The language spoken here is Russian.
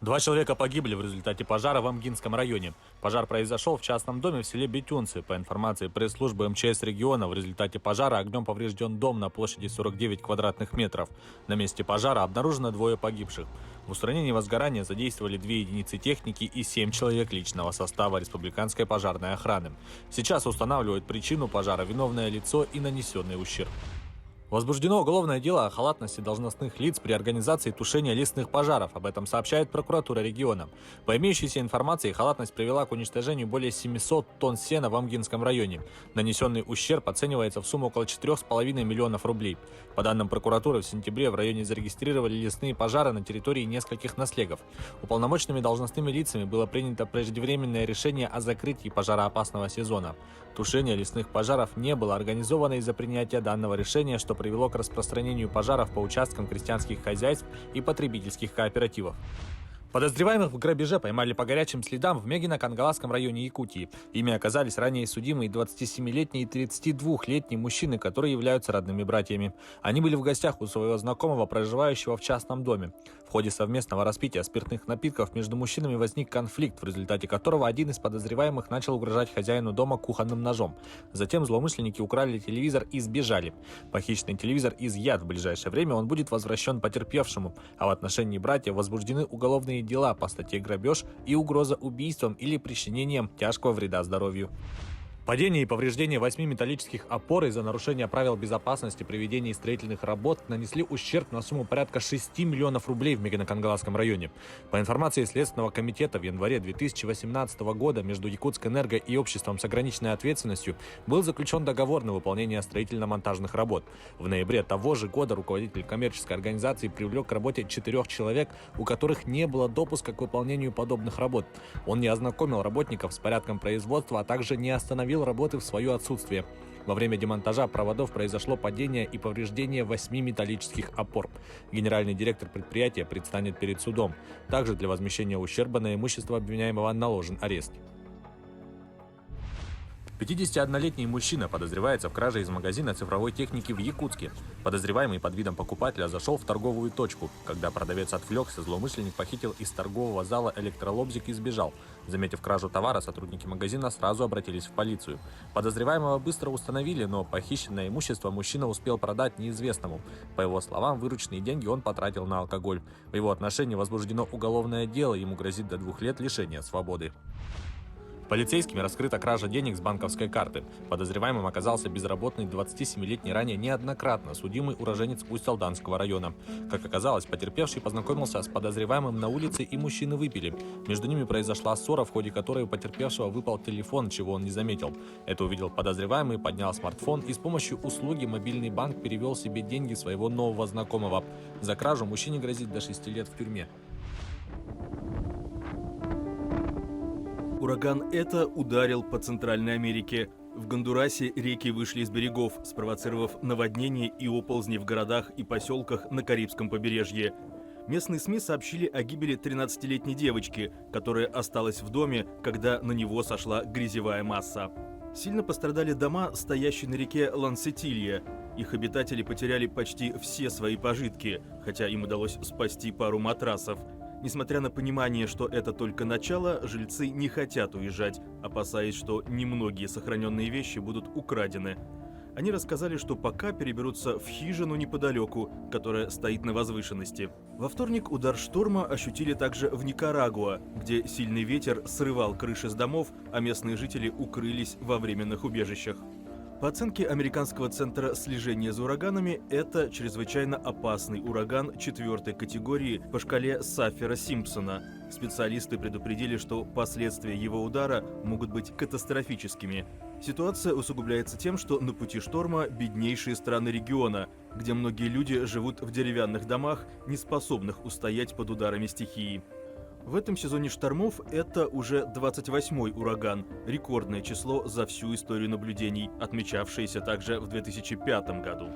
Два человека погибли в результате пожара в Амгинском районе. Пожар произошел в частном доме в селе Бетюнцы. По информации пресс-службы МЧС региона, в результате пожара огнем поврежден дом на площади 49 квадратных метров. На месте пожара обнаружено двое погибших. В устранении возгорания задействовали 2 единицы техники и 7 человек личного состава республиканской пожарной охраны. Сейчас устанавливают причину пожара, виновное лицо и нанесенный ущерб. Возбуждено уголовное дело о халатности должностных лиц при организации тушения лесных пожаров. Об этом сообщает прокуратура региона. По имеющейся информации, халатность привела к уничтожению более 700 тонн сена в Амгинском районе. Нанесенный ущерб оценивается в сумму около 4,5 миллионов рублей. По данным прокуратуры, в сентябре в районе зарегистрировали лесные пожары на территории нескольких наслегов. Уполномоченными должностными лицами было принято преждевременное решение о закрытии пожароопасного сезона. Тушение лесных пожаров не было организовано из-за принятия данного решения, что привело к распространению пожаров по участкам крестьянских хозяйств и потребительских кооперативов. Подозреваемых в грабеже поймали по горячим следам в Мегино-Кангаласском районе Якутии. Ими оказались ранее судимые 27-летний и 32-летний мужчины, которые являются родными братьями. Они были в гостях у своего знакомого, проживающего в частном доме. В ходе совместного распития спиртных напитков между мужчинами возник конфликт, в результате которого один из подозреваемых начал угрожать хозяину дома кухонным ножом. Затем злоумышленники украли телевизор и сбежали. Похищенный телевизор изъят. В ближайшее время он будет возвращен потерпевшему, а в отношении братьев возбуждены уголовные дела по статье «Грабеж» и угроза убийством или причинением тяжкого вреда здоровью. Падение и повреждение 8 металлических опор из-за нарушения правил безопасности при ведении строительных работ нанесли ущерб на сумму порядка 6 миллионов рублей в Мегино-Кангаласском районе. По информации Следственного комитета, в январе 2018 года между Якутскэнерго и обществом с ограниченной ответственностью был заключен договор на выполнение строительно-монтажных работ. В ноябре того же года руководитель коммерческой организации привлек к работе 4 человек, у которых не было допуска к выполнению подобных работ. Он не ознакомил работников с порядком производства, а также не остановил работы в свое отсутствие. Во время демонтажа проводов произошло падение и повреждение 8 металлических опор. Генеральный директор предприятия предстанет перед судом. Также для возмещения ущерба на имущество обвиняемого наложен арест. 51-летний мужчина подозревается в краже из магазина цифровой техники в Якутске. Подозреваемый под видом покупателя зашел в торговую точку. Когда продавец отвлекся, злоумышленник похитил из торгового зала электролобзик и сбежал. Заметив кражу товара, сотрудники магазина сразу обратились в полицию. Подозреваемого быстро установили, но похищенное имущество мужчина успел продать неизвестному. По его словам, вырученные деньги он потратил на алкоголь. В его отношении возбуждено уголовное дело, ему грозит до 2 лет лишения свободы. Полицейскими раскрыта кража денег с банковской карты. Подозреваемым оказался безработный 27-летний ранее неоднократно судимый уроженец Усть-Алданского района. Как оказалось, потерпевший познакомился с подозреваемым на улице, и мужчины выпили. Между ними произошла ссора, в ходе которой у потерпевшего выпал телефон, чего он не заметил. Это увидел подозреваемый, поднял смартфон и с помощью услуги «Мобильный банк» перевел себе деньги своего нового знакомого. За кражу мужчине грозит до 6 лет в тюрьме. Ураган «Эта» ударил по Центральной Америке. В Гондурасе реки вышли из берегов, спровоцировав наводнение и оползни в городах и поселках на Карибском побережье. Местные СМИ сообщили о гибели 13-летней девочки, которая осталась в доме, когда на него сошла грязевая масса. Сильно пострадали дома, стоящие на реке Лансетилья. Их обитатели потеряли почти все свои пожитки, хотя им удалось спасти пару матрасов. Несмотря на понимание, что это только начало, жильцы не хотят уезжать, опасаясь, что немногие сохраненные вещи будут украдены. Они рассказали, что пока переберутся в хижину неподалеку, которая стоит на возвышенности. Во вторник удар шторма ощутили также в Никарагуа, где сильный ветер срывал крыши с домов, а местные жители укрылись во временных убежищах. По оценке Американского центра слежения за ураганами, это чрезвычайно опасный ураган 4-й категории по шкале Саффера-Симпсона. Специалисты предупредили, что последствия его удара могут быть катастрофическими. Ситуация усугубляется тем, что на пути шторма беднейшие страны региона, где многие люди живут в деревянных домах, не способных устоять под ударами стихии. В этом сезоне штормов это уже 28-й ураган, рекордное число за всю историю наблюдений, отмечавшееся также в 2005 году.